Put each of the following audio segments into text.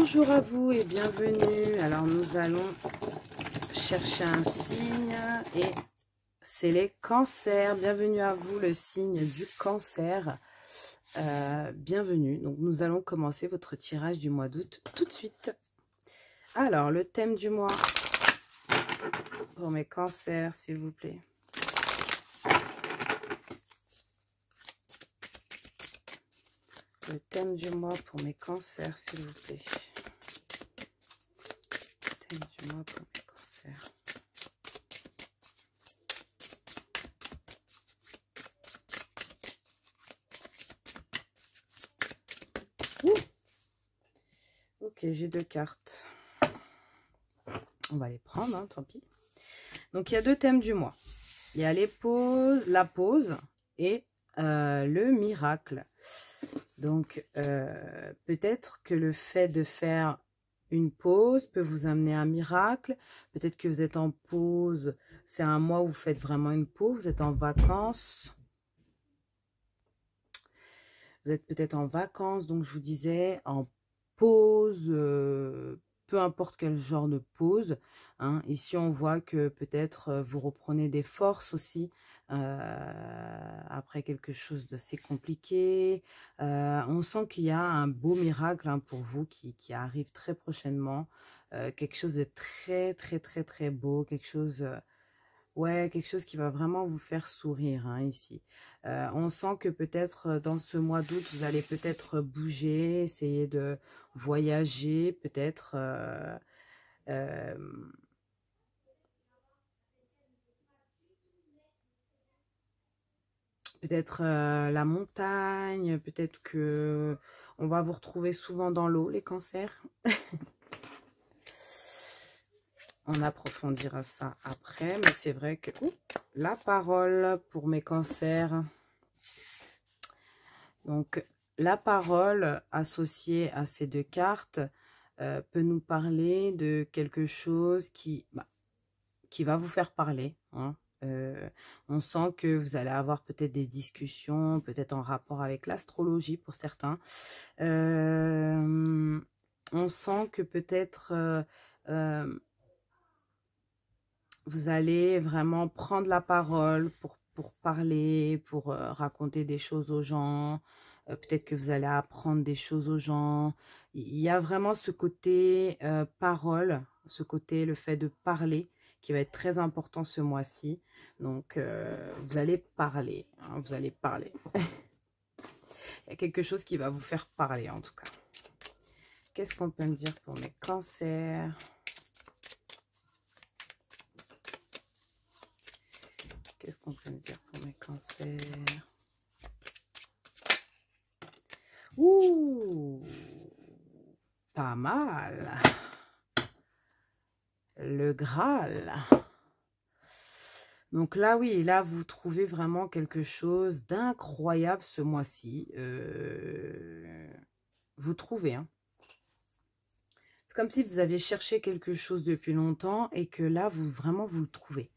Bonjour à vous et bienvenue. Alors nous allons chercher un signe et c'est les cancers. Bienvenue à vous, le signe du cancer. Bienvenue. Donc nous allons commencer votre tirage du mois d'août tout de suite. Alors le thème du mois pour mes cancers, s'il vous plaît. Le thème du mois pour mes cancers, s'il vous plaît. Le thème du mois pour mes cancers. Ouh. Ok, j'ai deux cartes. On va les prendre, hein, tant pis. Donc, il y a deux thèmes du mois. Il y a les pauses, la pause et le miracle. Donc, peut-être que le fait de faire une pause peut vous amener un miracle. Peut-être que vous êtes en pause. C'est un mois où vous faites vraiment une pause. Vous êtes en vacances. Vous êtes peut-être en vacances. Donc, je vous disais, en pause, peu importe quel genre de pause. Hein. Ici, on voit que peut-être vous reprenez des forces aussi. Après quelque chose d'assez compliqué. On sent qu'il y a un beau miracle hein, pour vous qui arrive très prochainement. Quelque chose de très beau. Quelque chose, ouais, quelque chose qui va vraiment vous faire sourire hein, ici. On sent que peut-être dans ce mois d'août, vous allez peut-être bouger, essayer de voyager, peut-être... peut-être la montagne, peut-être que on va vous retrouver souvent dans l'eau, les cancers. On approfondira ça après, mais c'est vrai que la parole pour mes cancers. Donc, la parole associée à ces deux cartes peut nous parler de quelque chose qui va vous faire parler, hein. On sent que vous allez avoir peut-être des discussions, peut-être en rapport avec l'astrologie pour certains. On sent que peut-être vous allez vraiment prendre la parole pour parler, pour raconter des choses aux gens. Peut-être que vous allez apprendre des choses aux gens. Il y a vraiment ce côté parole, ce côté, le fait de parler, qui va être très important ce mois-ci. Donc, vous allez parler, hein, vous allez parler. Il y a quelque chose qui va vous faire parler, en tout cas. Qu'est-ce qu'on peut me dire pour mes cancers? Qu'est-ce qu'on peut me dire pour mes cancers? Ouh, pas mal. Le Graal. Donc là, oui, là, vous trouvez vraiment quelque chose d'incroyable ce mois-ci. Vous trouvez, hein. C'est comme si vous aviez cherché quelque chose depuis longtemps et que là, vraiment, vous le trouvez.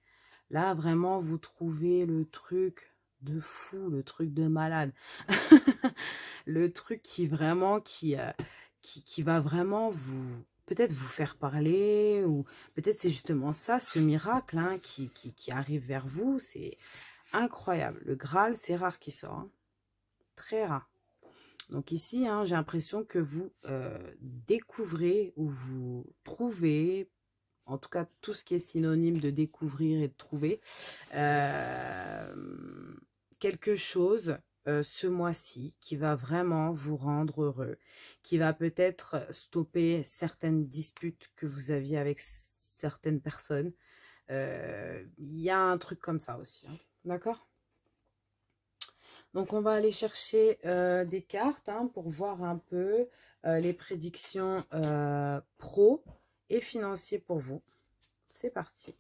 Là, vraiment, vous trouvez le truc de fou, le truc de malade. Le truc qui vraiment, qui va vraiment vous... peut-être vous faire parler, ou peut-être c'est justement ça, ce miracle hein, qui arrive vers vous. C'est incroyable. Le Graal, c'est rare qu'il sort. Hein. Très rare. Donc ici, hein, j'ai l'impression que vous découvrez ou vous trouvez, en tout cas tout ce qui est synonyme de découvrir et de trouver, quelque chose ce mois-ci qui va vraiment vous rendre heureux, qui va peut-être stopper certaines disputes que vous aviez avec certaines personnes. Il y a un truc comme ça aussi, hein. D'accord ? Donc, on va aller chercher des cartes hein, pour voir un peu les prédictions pro et financières pour vous. C'est parti.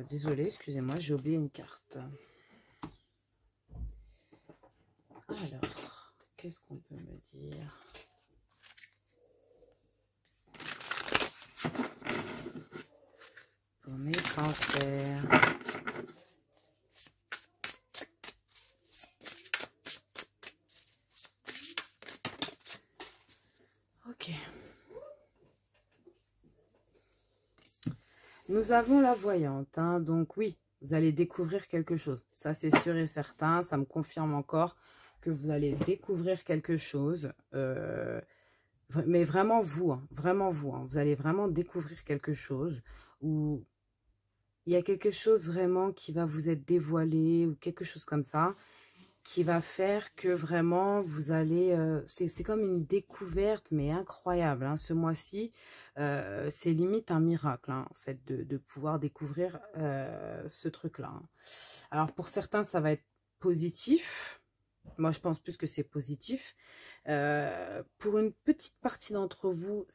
Désolée, excusez-moi, j'ai oublié une carte. Alors, qu'est-ce qu'on peut me dire ? Pour mes cancers. Nous avons la voyante, hein, donc oui, vous allez découvrir quelque chose. Ça, c'est sûr et certain, ça me confirme encore que vous allez découvrir quelque chose. Mais vraiment vous, hein, vraiment vous. Hein, vous allez vraiment découvrir quelque chose où il y a quelque chose vraiment qui va vous être dévoilé ou quelque chose comme ça, qui va faire que vraiment vous allez... c'est comme une découverte, mais incroyable. Hein, ce mois-ci, c'est limite un miracle, hein, en fait, de pouvoir découvrir ce truc-là. Hein. Alors, pour certains, ça va être positif. Moi, je pense plus que c'est positif. Pour une petite partie d'entre vous,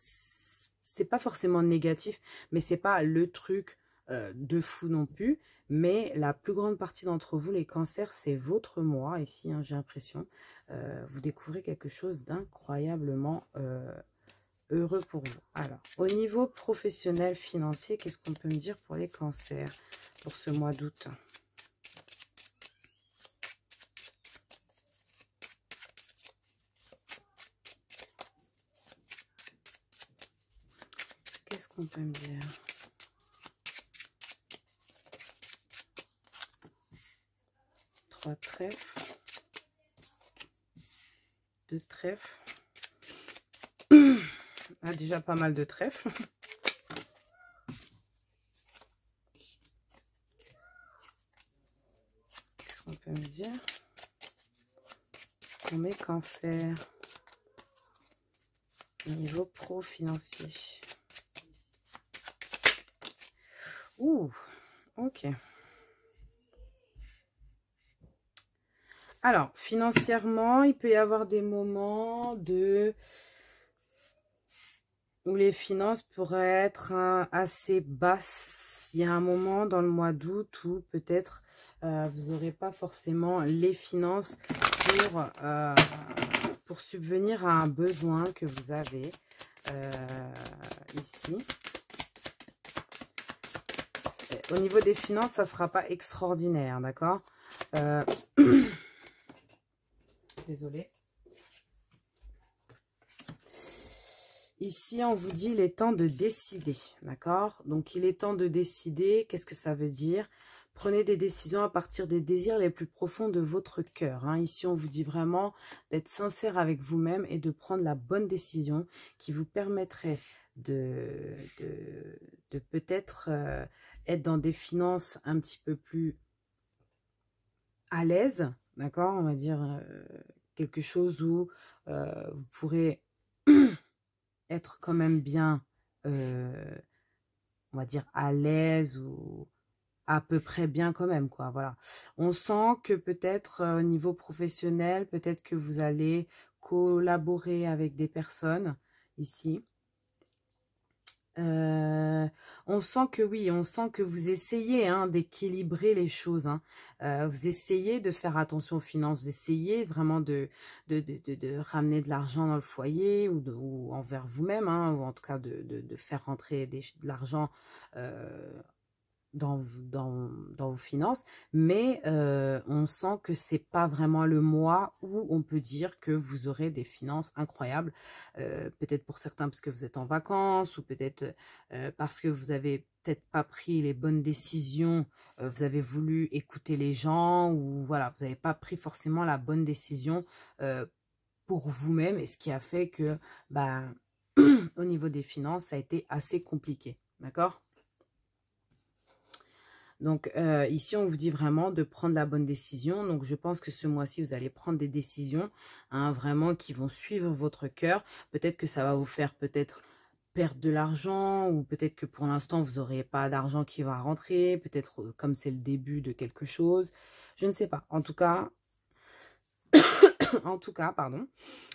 c'est pas forcément négatif, mais c'est pas le truc de fou non plus. Mais la plus grande partie d'entre vous, les cancers, c'est votre mois ici, hein, j'ai l'impression. Vous découvrez quelque chose d'incroyablement heureux pour vous. Alors, au niveau professionnel, financier, qu'est-ce qu'on peut me dire pour les cancers pour ce mois d'août ? Qu'est-ce qu'on peut me dire ? Trois trèfles. Deux trèfles. Ah, déjà pas mal de trèfles. Qu'est-ce qu'on peut me dire pour mes cancers au niveau pro-financier? Ouh, ok. Alors, financièrement, il peut y avoir des moments où les finances pourraient être assez basses. Il y a un moment dans le mois d'août où peut-être vous n'aurez pas forcément les finances pour subvenir à un besoin que vous avez ici. Au niveau des finances, ça ne sera pas extraordinaire, d'accord? Désolée. Ici, on vous dit il est temps de décider, d'accord? Donc, il est temps de décider. Qu'est-ce que ça veut dire? Prenez des décisions à partir des désirs les plus profonds de votre cœur. Hein. Ici, on vous dit vraiment d'être sincère avec vous-même et de prendre la bonne décision qui vous permettrait de peut-être être dans des finances un petit peu plus à l'aise, d'accord? On va dire quelque chose où vous pourrez être quand même bien, on va dire, à l'aise ou à peu près bien quand même, quoi. Voilà. On sent que peut-être au niveau professionnel, peut-être que vous allez collaborer avec des personnes ici. On sent que oui, on sent que vous essayez hein, d'équilibrer les choses. Hein. Vous essayez de faire attention aux finances, vous essayez vraiment de ramener de l'argent dans le foyer ou envers vous-même, hein, ou en tout cas de faire rentrer de l'argent dans vos finances, mais on sent que c'est pas vraiment le mois où on peut dire que vous aurez des finances incroyables, peut-être pour certains parce que vous êtes en vacances, ou peut-être parce que vous avez peut-être pas pris les bonnes décisions, vous avez voulu écouter les gens, ou voilà, vous n'avez pas pris forcément la bonne décision pour vous-même, et ce qui a fait que bah, au niveau des finances, ça a été assez compliqué, d'accord? Donc, ici, on vous dit vraiment de prendre la bonne décision. Donc, je pense que ce mois-ci, vous allez prendre des décisions hein, vraiment qui vont suivre votre cœur. Peut-être que ça va vous faire peut-être perdre de l'argent ou peut-être que pour l'instant, vous n'aurez pas d'argent qui va rentrer. Peut-être comme c'est le début de quelque chose. Je ne sais pas. En tout cas, pardon,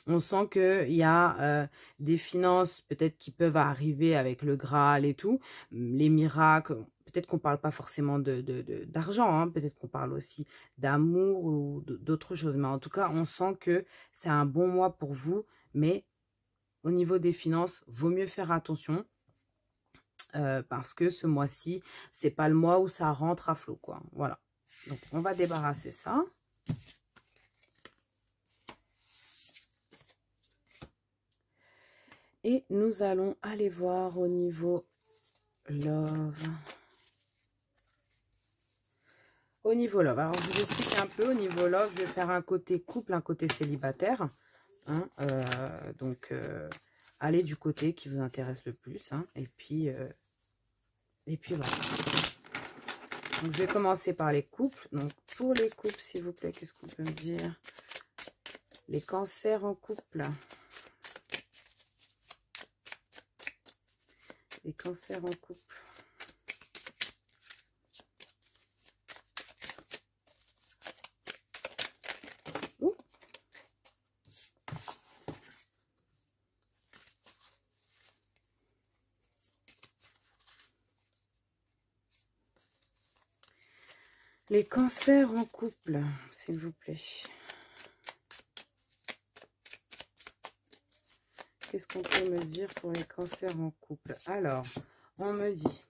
on sent qu'il y a des finances peut-être qui peuvent arriver avec le Graal et tout, les miracles. Peut-être qu'on ne parle pas forcément d'argent, hein, peut-être qu'on parle aussi d'amour ou d'autres choses. Mais en tout cas, on sent que c'est un bon mois pour vous. Mais au niveau des finances, vaut mieux faire attention. Parce que ce mois-ci, c'est pas le mois où ça rentre à flot, quoi. Voilà. Donc, on va débarrasser ça. Et nous allons aller voir au niveau love. Au niveau love, alors je vous explique un peu. Au niveau love, je vais faire un côté couple, un côté célibataire. Hein, donc, allez du côté qui vous intéresse le plus. Hein, et puis voilà. Donc, je vais commencer par les couples. Donc, pour les couples, s'il vous plaît, qu'est-ce qu'on peut me dire? Les cancers en couple. Les cancers en couple. Ouh. Les cancers en couple, s'il vous plaît. Qu'est-ce qu'on peut me dire pour les cancers en couple? Alors, on me dit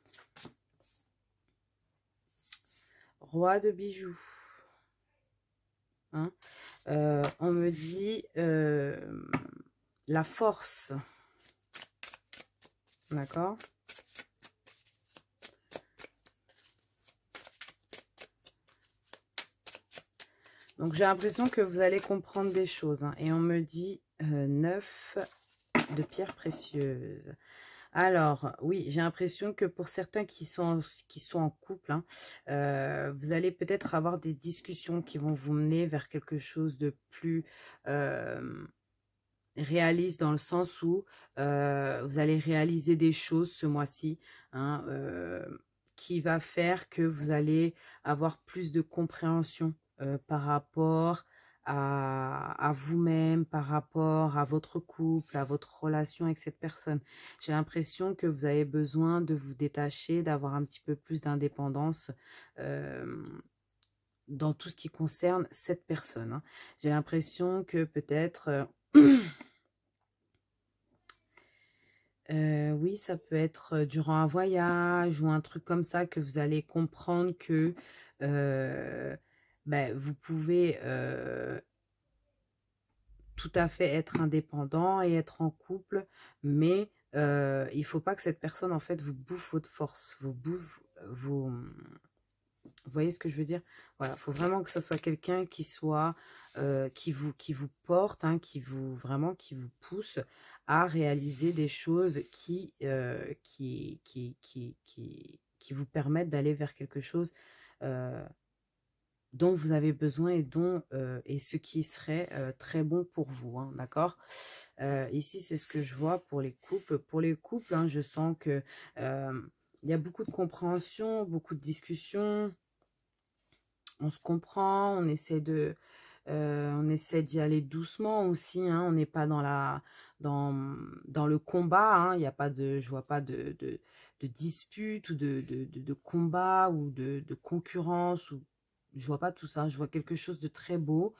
roi de bijoux. Hein, on me dit la force. D'accord? Donc, j'ai l'impression que vous allez comprendre des choses. Hein, et on me dit 9 de pierres précieuses. Alors, oui, j'ai l'impression que pour certains qui sont en couple, hein, vous allez peut-être avoir des discussions qui vont vous mener vers quelque chose de plus réaliste, dans le sens où vous allez réaliser des choses ce mois-ci, hein, qui va faire que vous allez avoir plus de compréhension par rapport à vous-même, par rapport à votre couple, à votre relation avec cette personne. J'ai l'impression que vous avez besoin de vous détacher, d'avoir un petit peu plus d'indépendance dans tout ce qui concerne cette personne. Hein. J'ai l'impression que peut-être... oui, ça peut être durant un voyage ou un truc comme ça que vous allez comprendre que ben, vous pouvez tout à fait être indépendant et être en couple, mais il ne faut pas que cette personne, en fait, vous bouffe votre force, vous bouffe vos... Vous voyez ce que je veux dire? Voilà, il faut vraiment que ce soit quelqu'un qui soit, qui vous porte, hein, vraiment, qui vous pousse à réaliser des choses qui vous permettent d'aller vers quelque chose dont vous avez besoin et ce qui serait très bon pour vous, hein, d'accord? Ici, c'est ce que je vois pour les couples. Pour les couples, hein, je sens que il y a beaucoup de compréhension, beaucoup de discussions. On se comprend, on essaie d'y aller doucement aussi, hein, on n'est pas dans le combat, hein, il y a pas de, je vois pas de dispute ou de combat ou de concurrence, ou je vois pas tout ça, je vois quelque chose de très beau,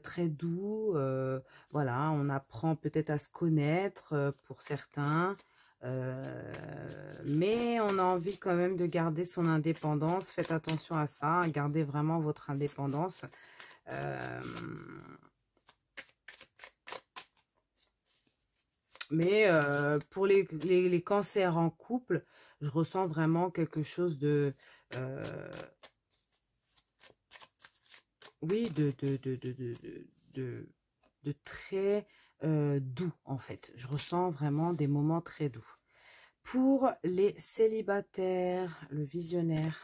très doux, voilà, on apprend peut-être à se connaître pour certains, mais on a envie quand même de garder son indépendance. Faites attention à ça, hein, gardez vraiment votre indépendance. Mais pour les cancers en couple, je ressens vraiment quelque chose de... oui, de très doux, en fait. Je ressens vraiment des moments très doux. Pour les célibataires, le visionnaire.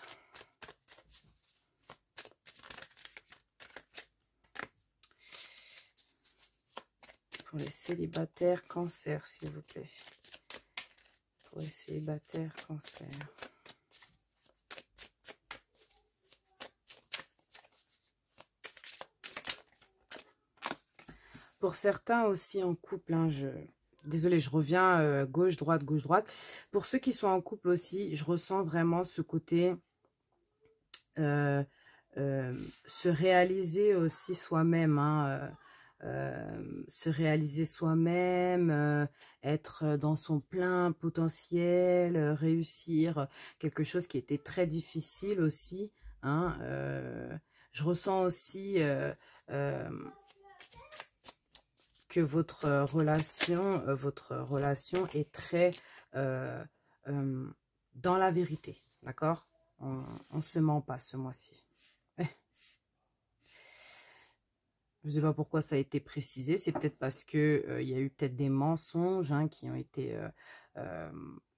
Pour les célibataires cancer, s'il vous plaît. Pour les célibataires cancer. Pour certains aussi en couple, hein, désolée, je reviens gauche, droite, gauche, droite. Pour ceux qui sont en couple aussi, je ressens vraiment ce côté se réaliser aussi soi-même, hein, se réaliser soi-même, être dans son plein potentiel, réussir quelque chose qui était très difficile aussi. Hein, je ressens aussi que votre relation est très dans la vérité, d'accord? On ne se ment pas ce mois-ci. Je ne sais pas pourquoi ça a été précisé. C'est peut-être parce que il y a eu peut-être des mensonges hein, qui ont été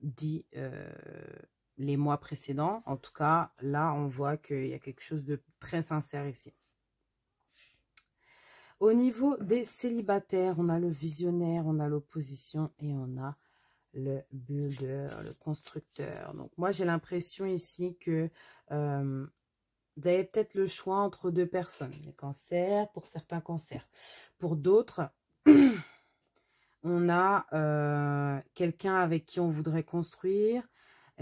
dits les mois précédents. En tout cas, là, on voit qu'il y a quelque chose de très sincère ici. Au niveau des célibataires, on a le visionnaire, on a l'opposition et on a le builder, le constructeur. Donc, moi, j'ai l'impression ici que vous avez peut-être le choix entre deux personnes. Les cancers, pour certains cancers. Pour d'autres, on a quelqu'un avec qui on voudrait construire,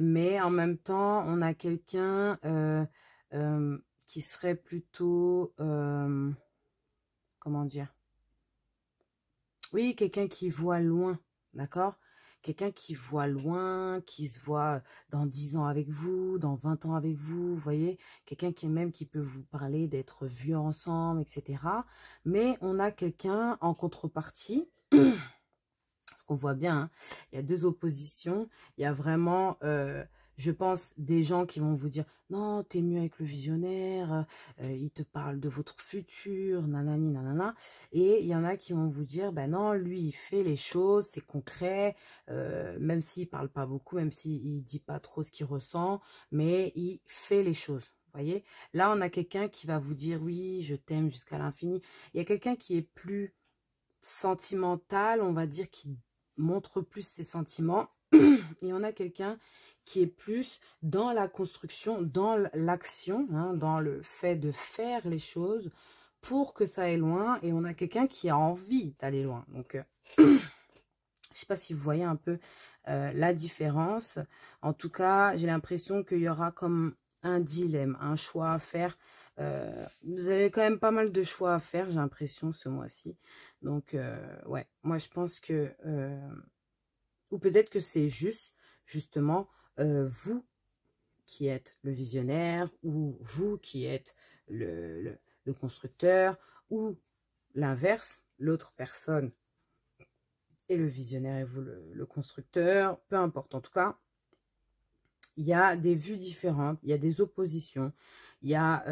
mais en même temps, on a quelqu'un qui serait plutôt... comment dire? Oui, quelqu'un qui voit loin, d'accord? Quelqu'un qui voit loin, qui se voit dans 10 ans avec vous, dans 20 ans avec vous, vous voyez? Quelqu'un qui peut vous parler d'être vieux ensemble, etc. Mais on a quelqu'un en contrepartie, parce qu'on voit bien, hein, il y a deux oppositions. Il y a vraiment, je pense, des gens qui vont vous dire « Non, t'es mieux avec le visionnaire, il te parle de votre futur, nanani, nanana. » Et il y en a qui vont vous dire « Ben non, lui, il fait les choses, c'est concret, même s'il parle pas beaucoup, même s'il dit pas trop ce qu'il ressent, mais il fait les choses. » Vous voyez? Là, on a quelqu'un qui va vous dire « Oui, je t'aime jusqu'à l'infini. » Il y a quelqu'un qui est plus sentimental, on va dire, qui montre plus ses sentiments. Et on a quelqu'un qui est plus dans la construction, dans l'action, hein, dans le fait de faire les choses pour que ça aille loin. Et on a quelqu'un qui a envie d'aller loin. Donc, je ne sais pas si vous voyez un peu la différence. En tout cas, j'ai l'impression qu'il y aura comme un dilemme, un choix à faire. Vous avez quand même pas mal de choix à faire, j'ai l'impression, ce mois-ci. Donc, ouais, moi, je pense que... ou peut-être que c'est justement, vous qui êtes le visionnaire, ou vous qui êtes le constructeur, ou l'inverse, l'autre personne est le visionnaire et vous le constructeur, peu importe. En tout cas, il y a des vues différentes, il y a des oppositions, il y a...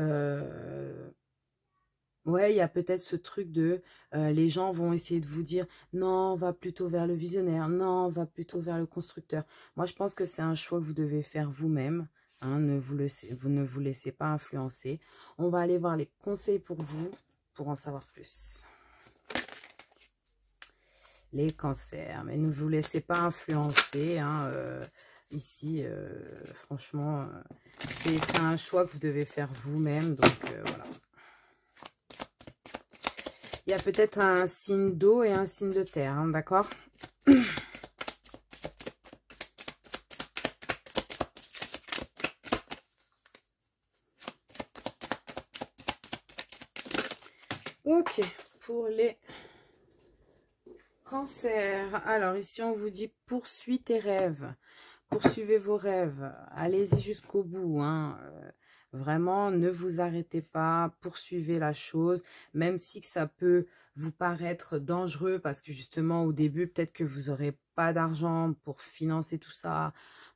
ouais, il y a peut-être ce truc de... les gens vont essayer de vous dire « Non, va plutôt vers le visionnaire. Non, va plutôt vers le constructeur. » Moi, je pense que c'est un choix que vous devez faire vous-même. Hein, ne vous laissez pas influencer. On va aller voir les conseils pour vous, pour en savoir plus. Les cancers. Mais ne vous laissez pas influencer. Hein, ici, franchement, c'est un choix que vous devez faire vous-même. Donc, voilà. Il y a peut-être un signe d'eau et un signe de terre, hein, d'accord? Ok, pour les cancers. Alors, ici, on vous dit « Poursuis tes rêves. Poursuivez vos rêves. Allez-y jusqu'au bout. Hein. Vraiment, ne vous arrêtez pas. Poursuivez la chose. Même si ça peut vous paraître dangereux parce que justement, au début, peut-être que vous n'aurez pas d'argent pour financer tout ça.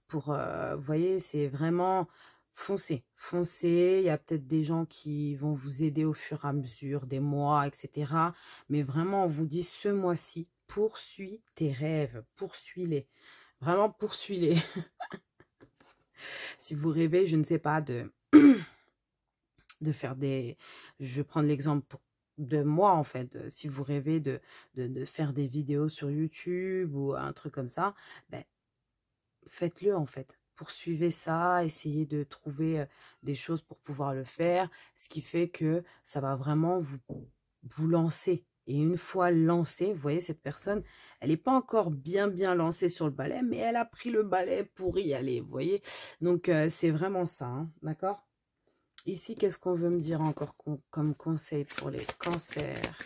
Vous voyez, c'est vraiment... Foncez, foncez. Il y a peut-être des gens qui vont vous aider au fur et à mesure, des mois, etc. Mais vraiment, on vous dit ce mois-ci, poursuis tes rêves. Poursuis-les. Vraiment, poursuis-les. Si vous rêvez, je ne sais pas, de faire des... Je vais prendre l'exemple de moi, en fait. Si vous rêvez de faire des vidéos sur YouTube ou un truc comme ça, ben, faites-le, en fait. Poursuivez ça, essayez de trouver des choses pour pouvoir le faire. Ce qui fait que ça va vraiment vous lancer. Et une fois lancée, vous voyez, cette personne, elle n'est pas encore bien lancée sur le balai, mais elle a pris le balai pour y aller, vous voyez. Donc, c'est vraiment ça, hein, d'accord? Ici, qu'est-ce qu'on veut me dire encore comme conseil pour les cancers?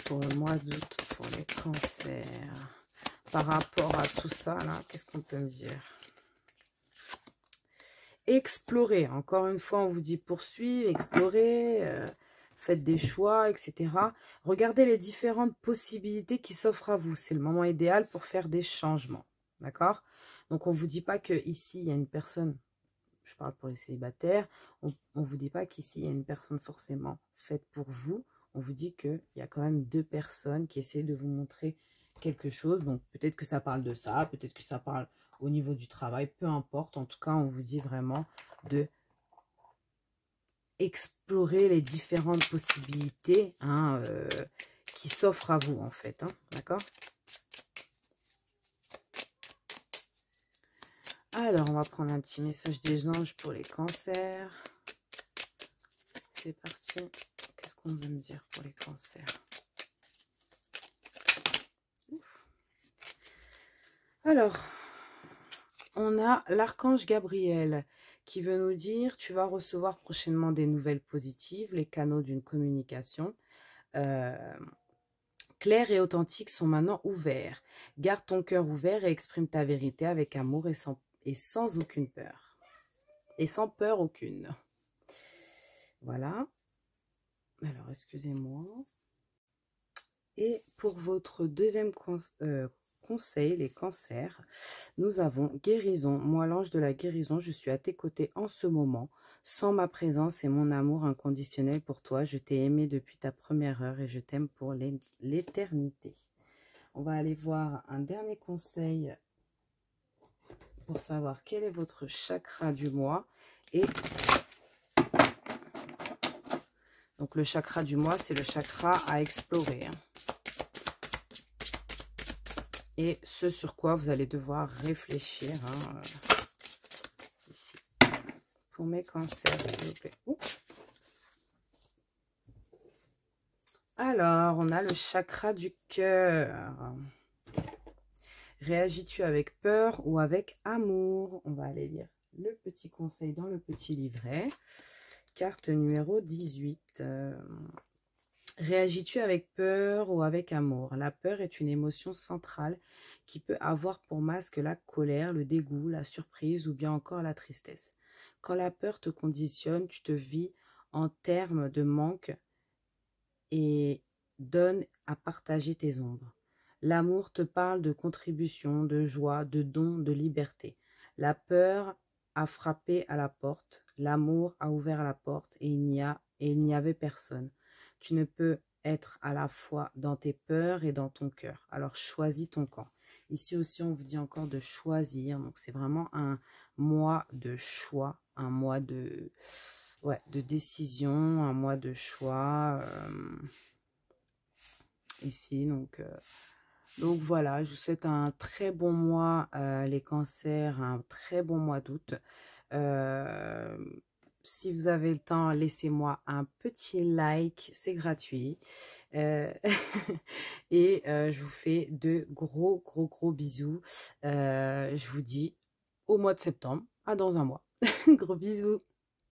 Pour le mois d'août, pour les cancers. Par rapport à tout ça, là, qu'est-ce qu'on peut me dire? Explorer. Encore une fois, on vous dit poursuivre, explorer. faites des choix, etc. Regardez les différentes possibilités qui s'offrent à vous. C'est le moment idéal pour faire des changements. D'accord? Donc, on ne vous dit pas qu'ici, il y a une personne, je parle pour les célibataires, on ne vous dit pas qu'ici, il y a une personne forcément faite pour vous. On vous dit qu'il y a quand même deux personnes qui essaient de vous montrer quelque chose. Donc, peut-être que ça parle de ça, peut-être que ça parle au niveau du travail, peu importe. En tout cas, on vous dit vraiment de explorer les différentes possibilités hein, qui s'offrent à vous, en fait. Hein, d'accord? Alors, on va prendre un petit message des anges pour les cancers. C'est parti. Qu'est-ce qu'on veut me dire pour les cancers? Ouf. Alors, on a l'archange Gabriel qui veut nous dire « Tu vas recevoir prochainement des nouvelles positives, les canaux d'une communication. Clairs et authentiques sont maintenant ouverts. Garde ton cœur ouvert et exprime ta vérité avec amour et sans aucune peur. Et sans peur aucune. » Voilà. Alors, excusez-moi. Et pour votre deuxième conseil, les cancers, nous avons guérison. Moi, l'ange de la guérison, je suis à tes côtés en ce moment. Sans ma présence et mon amour inconditionnel pour toi, je t'ai aimé depuis ta première heure et je t'aime pour l'éternité. On va aller voir un dernier conseil pour savoir quel est votre chakra du mois. Et donc, le chakra du mois, c'est le chakra à explorer. Hein. Et ce sur quoi vous allez devoir réfléchir hein, ici. Pour mes cancers, s'il vous plaît. Oups. Alors, on a le chakra du cœur. Réagis-tu avec peur ou avec amour? On va aller lire le petit conseil dans le petit livret. Carte numéro 18. Réagis-tu avec peur ou avec amour? La peur est une émotion centrale qui peut avoir pour masque la colère, le dégoût, la surprise ou bien encore la tristesse. Quand la peur te conditionne, tu te vis en termes de manque et donne à partager tes ombres. L'amour te parle de contribution, de joie, de don, de liberté. La peur a frappé à la porte, l'amour a ouvert la porte et il n'y avait personne. Tu ne peux être à la fois dans tes peurs et dans ton cœur. Alors choisis ton camp. Ici aussi, on vous dit encore de choisir. Donc, c'est vraiment un mois de choix, un mois de décision, un mois de choix. Ici, donc voilà, je vous souhaite un très bon mois, les cancers, un très bon mois d'août. Si vous avez le temps, laissez-moi un petit like, c'est gratuit. Et je vous fais de gros bisous. Je vous dis au mois de septembre, à dans un mois. Gros bisous.